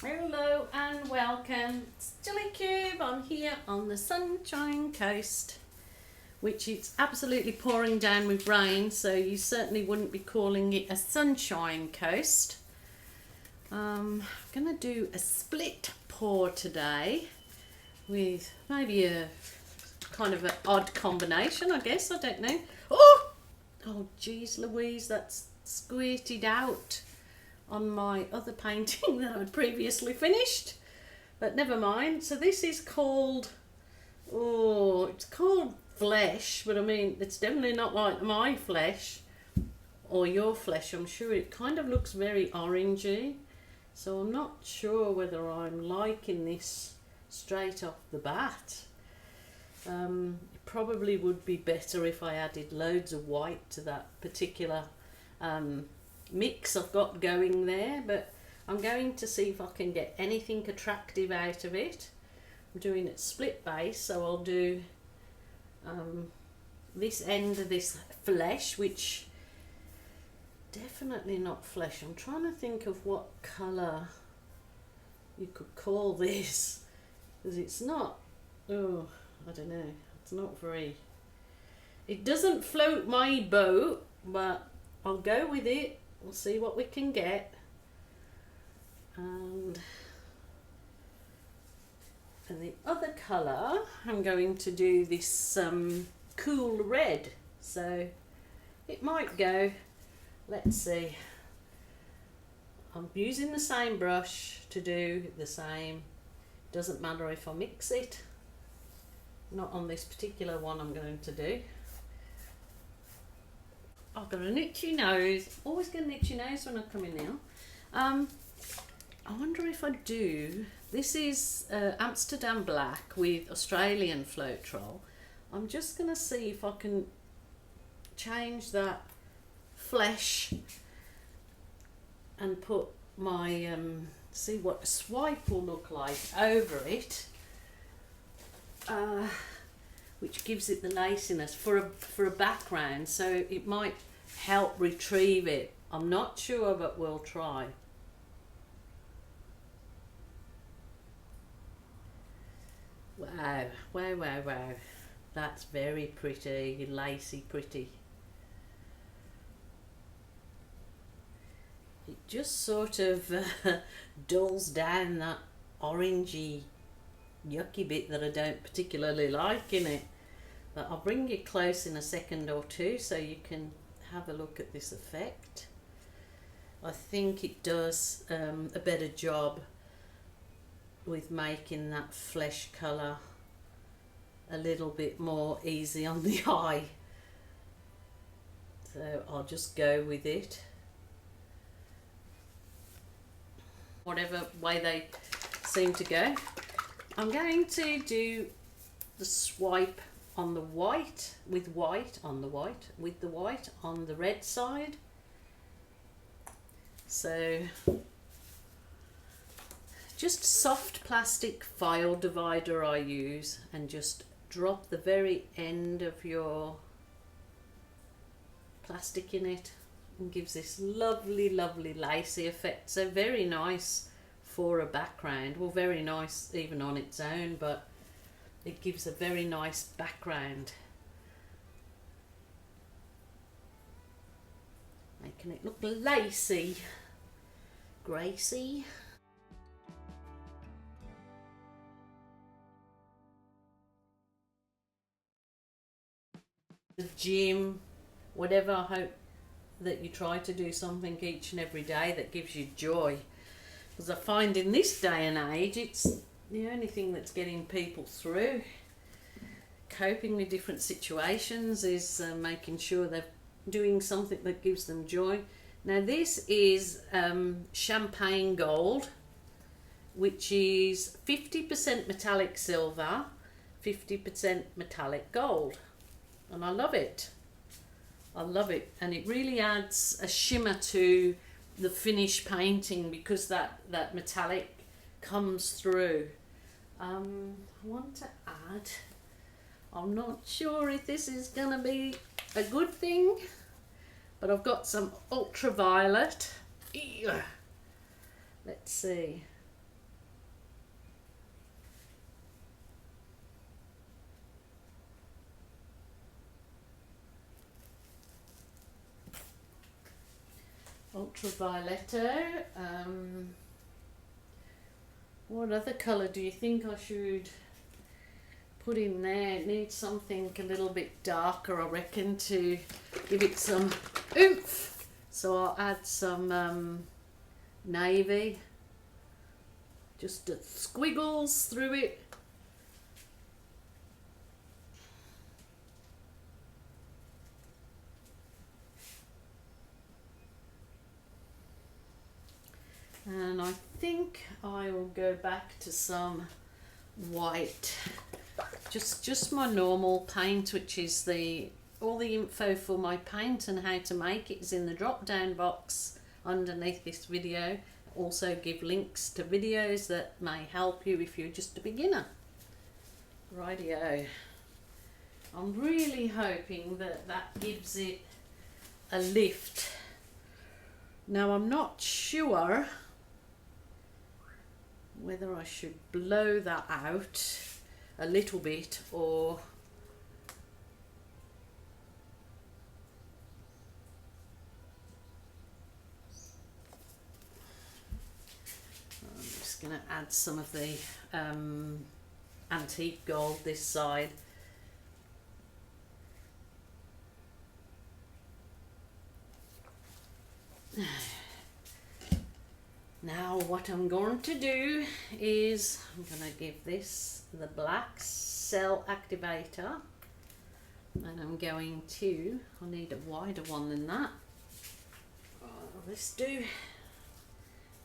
Hello and welcome. It's Jelly Cube. I'm here on the Sunshine Coast, which it's absolutely pouring down with rain, so you certainly wouldn't be calling it a sunshine coast. I'm gonna do a split pour today with maybe a kind of an odd combination, I guess. I don't know. Oh geez Louise, that's squirted out on my other painting that I'd previously finished, but never mind. So this is called, it's called flesh, but I mean it's definitely not like my flesh or your flesh. I'm sure it kind of looks very orangey, so I'm not sure whether I'm liking this straight off the bat. It probably would be better if I added loads of white to that particular mix I've got going there, but I'm going to see if I can get anything attractive out of it. I'm doing it split base, so I'll do this end of this flesh, which definitely not flesh. I'm trying to think of what colour you could call this, because it's not, I don't know, it's not very, it doesn't float my boat, but I'll go with it. We'll see what we can get. And the other colour, I'm going to do this cool red, so it might go. Let's see. I'm using the same brush to do the same. Doesn't matter if I mix it. Not on this particular one I'm going to do. I've got an itchy nose. Always get an itchy nose when I come in now. I wonder if I do. This is Amsterdam Black with Australian Floetrol. I'm just going to see if I can change that flesh and put my, see what a swipe will look like over it. Which gives it the laciness for a background, so it might help retrieve it. I'm not sure, but we'll try. Wow, wow, wow, wow. That's very pretty, lacy pretty. It just sort of dulls down that orangey yucky bit that I don't particularly like in it. But I'll bring you close in a second or two so you can have a look at this effect. I think it does a better job with making that flesh colour a little bit more easy on the eye. So I'll just go with it. Whatever way they seem to go. I'm going to do the swipe on the white, with the white on the red side. So just soft plastic file divider I use, and just drop the very end of your plastic in it, and gives this lovely lacy effect. So very nice for a background, well, very nice even on its own, but it gives a very nice background, making it look lacy, gracy. The gym, whatever, I hope that you try to do something each and every day that gives you joy, because I find in this day and age it's the only thing that's getting people through. Coping with different situations is making sure they're doing something that gives them joy. Now this is champagne gold, which is 50% metallic silver, 50% metallic gold, and I love it. I love it, and it really adds a shimmer to the finished painting because that metallic comes through. I want to add, I'm not sure if this is gonna be a good thing, but I've got some ultraviolet. Let's see. Ultravioletto. What other colour do you think I should put in there? It needs something a little bit darker, I reckon, to give it some oomph. So I'll add some navy, just squiggles through it. And I think I will go back to some white, just my normal paint, which is all the info for my paint and how to make it is in the drop down box underneath this video. Also give links to videos that may help you if you're just a beginner. Rightio. I'm really hoping that that gives it a lift. Now I'm not sure whether I should blow that out a little bit or I'm just going to add some of the antique gold this side. Now what I'm going to do is I'm going to give this the black cell activator, and I'm going to, I need a wider one than that. Oh, this do.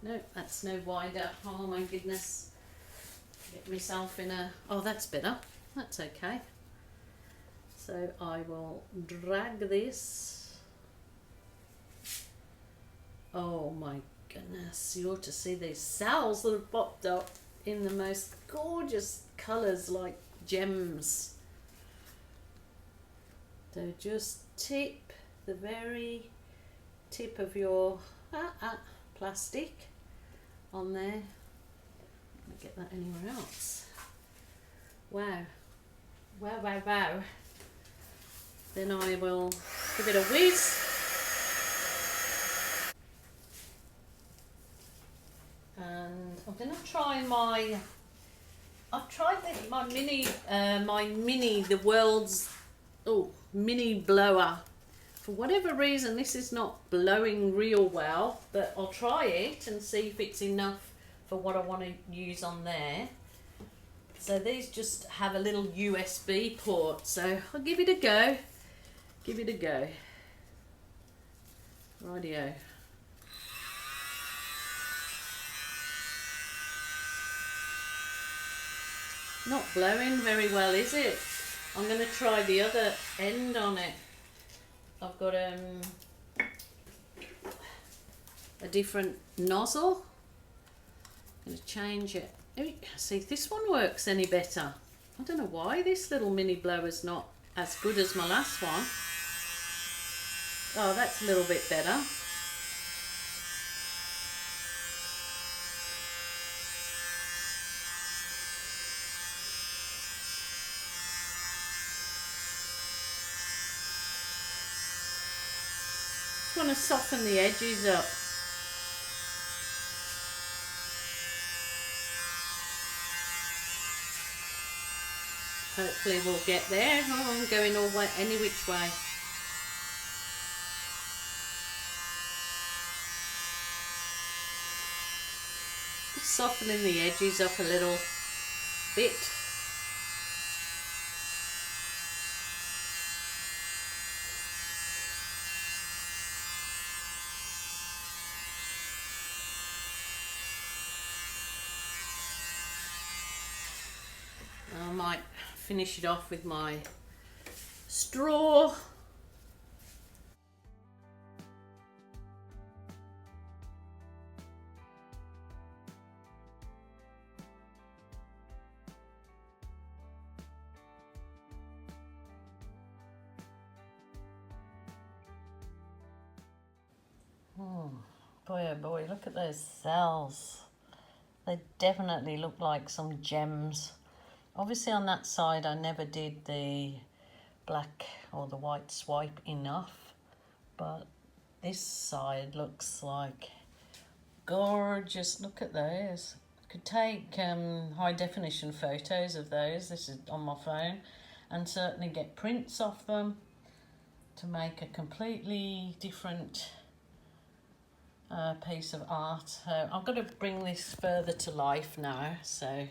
No, that's no wider. Oh my goodness. Get myself in a, oh that's better. That's okay. So I will drag this. Oh my goodness, you ought to see these cells that have popped up in the most gorgeous colours, like gems. So just tip the very tip of your plastic on there. Can't get that anywhere else. Wow. Wow, wow, wow. Then I will give it a whiz. And I'm going to try I've tried my mini, the world's, mini blower. For whatever reason, this is not blowing real well, but I'll try it and see if it's enough for what I want to use on there. So these just have a little USB port, so I'll give it a go. Give it a go. Rightio. Not blowing very well, is it? I'm going to try the other end on it. I've got a different nozzle. I'm going to change it. See if this one works any better. I don't know why this little mini blower's not as good as my last one. Oh, that's a little bit better. Want to soften the edges up. Hopefully we'll get there. Oh, I'm going all way, any which way. Just softening the edges up a little bit. I might finish it off with my straw. Boy, oh boy, look at those cells. They definitely look like some gems. Obviously on that side I never did the black or the white swipe enough, but This side looks like gorgeous. Look at those. Could take high definition photos of those. This is on my phone, and certainly get prints off them to make a completely different piece of art. So I'm going to bring this further to life now. So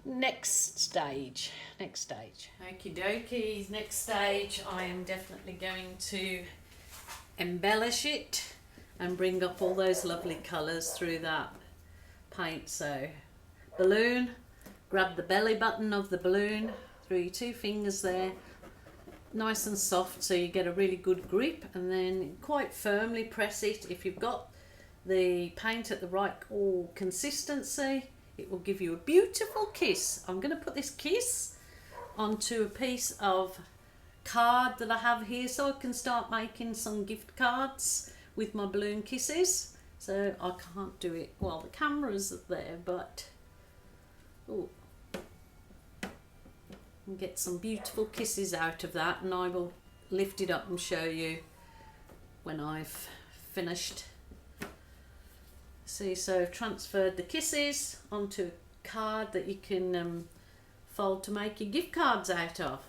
next stage. Okie dokies, next stage I am definitely going to embellish it and bring up all those lovely colours through that paint. So balloon, grab the belly button of the balloon through your 2 fingers there, nice and soft so you get a really good grip, and then quite firmly press it. If you've got the paint at the right consistency, it will give you a beautiful kiss. I'm going to put this kiss onto a piece of card that I have here so I can start making some gift cards with my balloon kisses. So I can't do it while the camera's there, but and get some beautiful kisses out of that, and I will lift it up and show you when I've finished. See, so I've transferred the kisses onto a card that you can fold to make your gift cards out of.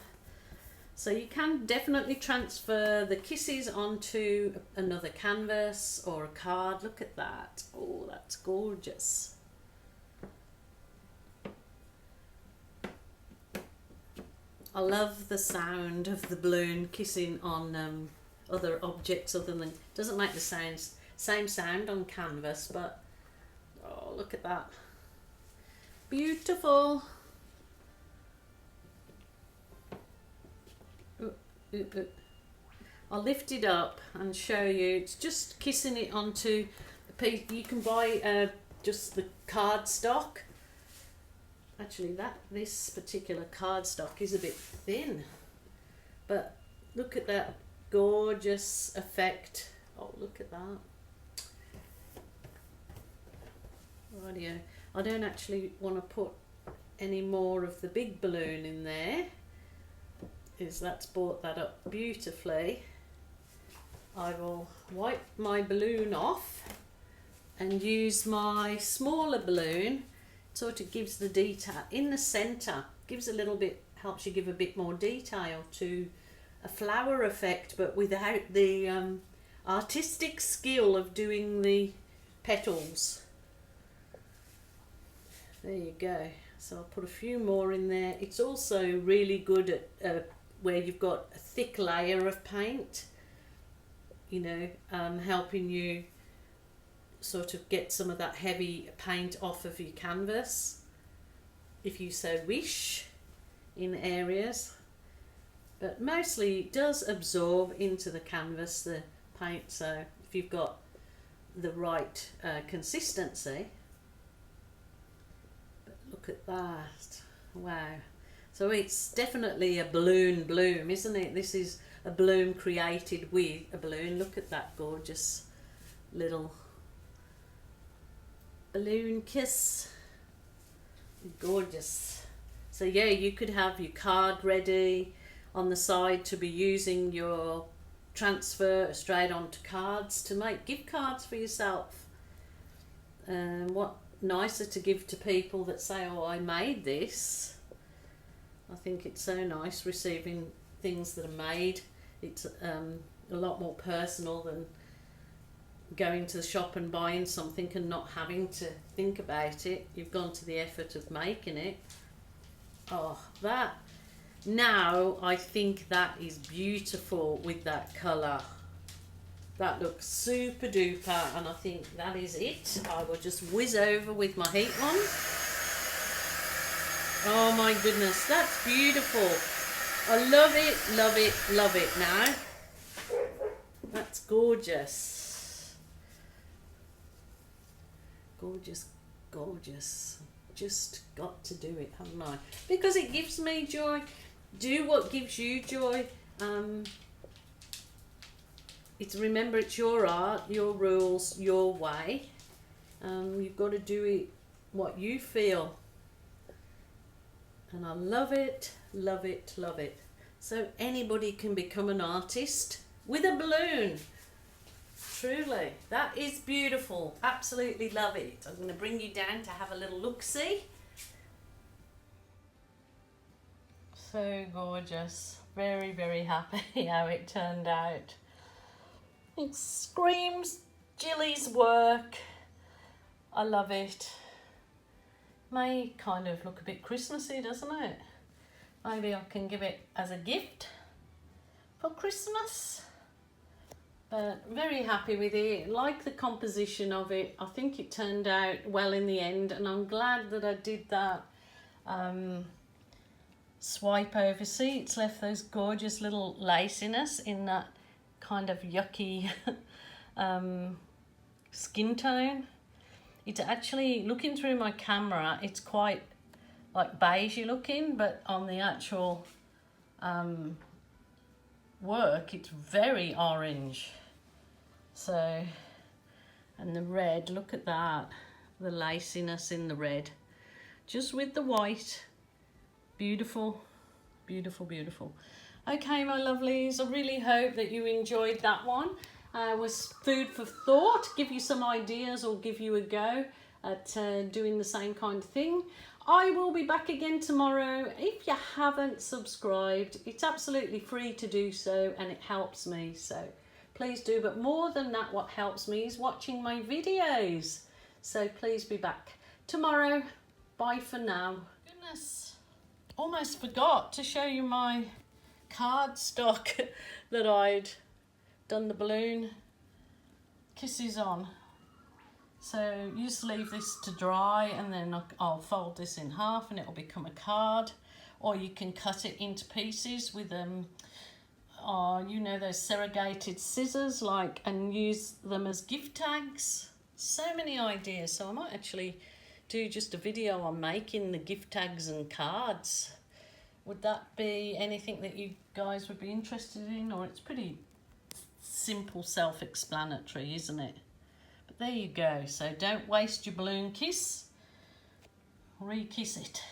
So you can definitely transfer the kisses onto another canvas or a card. Look at that. Oh, that's gorgeous. I love the sound of the balloon kissing on other objects other than, doesn't make the same sound on canvas, but oh, look at that. Beautiful. I'll lift it up and show you. It's just kissing it onto a piece. You can buy just the cardstock. Actually, this particular cardstock is a bit thin, but look at that gorgeous effect. Oh, look at that. Rightio. I don't actually want to put any more of the big balloon in there, because that's brought that up beautifully. I will wipe my balloon off and use my smaller balloon. Sort of gives the detail in the center, gives a little bit, helps you give a bit more detail to a flower effect, but without the artistic skill of doing the petals. There you go. So I'll put a few more in there. It's also really good at where you've got a thick layer of paint, you know, helping you sort of get some of that heavy paint off of your canvas if you so wish in areas, but mostly it does absorb into the canvas, the paint. So if you've got the right consistency, but look at that, wow. So it's definitely a balloon bloom, isn't it? This is a bloom created with a balloon. Look at that gorgeous little balloon kiss. Gorgeous. So yeah, you could have your card ready on the side to be using your transfer straight onto cards to make gift cards for yourself. What nicer to give to people that say, oh, I made this. I think it's so nice receiving things that are made. It's a lot more personal than going to the shop and buying something and not having to think about it. You've gone to the effort of making it. Oh, that, now I think that is beautiful with that colour. That looks super duper, and I think that is it. I will just whiz over with my heat wand. Oh my goodness, that's beautiful. I love it, love it, love it now. That's gorgeous. Gorgeous, gorgeous. Just got to do it, haven't I? Because it gives me joy. Do what gives you joy. Remember, it's your art, your rules, your way. You've got to do it what you feel. And I love it, love it, love it. So anybody can become an artist with a balloon. truly, that is beautiful. Absolutely love it. I'm going to bring you down to have a little look-see. So gorgeous. Very, very happy how it turned out. It screams Jilly's work. I love it. May kind of look a bit Christmassy, doesn't it? Maybe I can give it as a gift for Christmas. But very happy with it. Like the composition of it. I think it turned out well in the end, and I'm glad that I did that swipe over. See, it's left those gorgeous little laciness in that kind of yucky skin tone. It's actually, looking through my camera, it's quite like beigey looking, but on the actual work, it's very orange. So, and the red, look at that, the laciness in the red, just with the white. Beautiful, beautiful, beautiful. Okay, my lovelies, I really hope that you enjoyed that one. Was food for thought, give you some ideas or give you a go at doing the same kind of thing. I will be back again tomorrow. If you haven't subscribed, it's absolutely free to do so, and it helps me, so please do. But more than that, what helps me is watching my videos. So please be back tomorrow. Bye for now. Goodness, almost forgot to show you my cardstock that I'd done the balloon kisses on. So you just leave this to dry, and then I'll fold this in half and it'll become a card. Or you can cut it into pieces with you know, those serrated scissors, like, and use them as gift tags. So many ideas. So I might actually do just a video on making the gift tags and cards. Would that be anything that you guys would be interested in? Or it's pretty simple, self-explanatory, isn't it? But there you go. So don't waste your balloon kiss. Re-kiss it.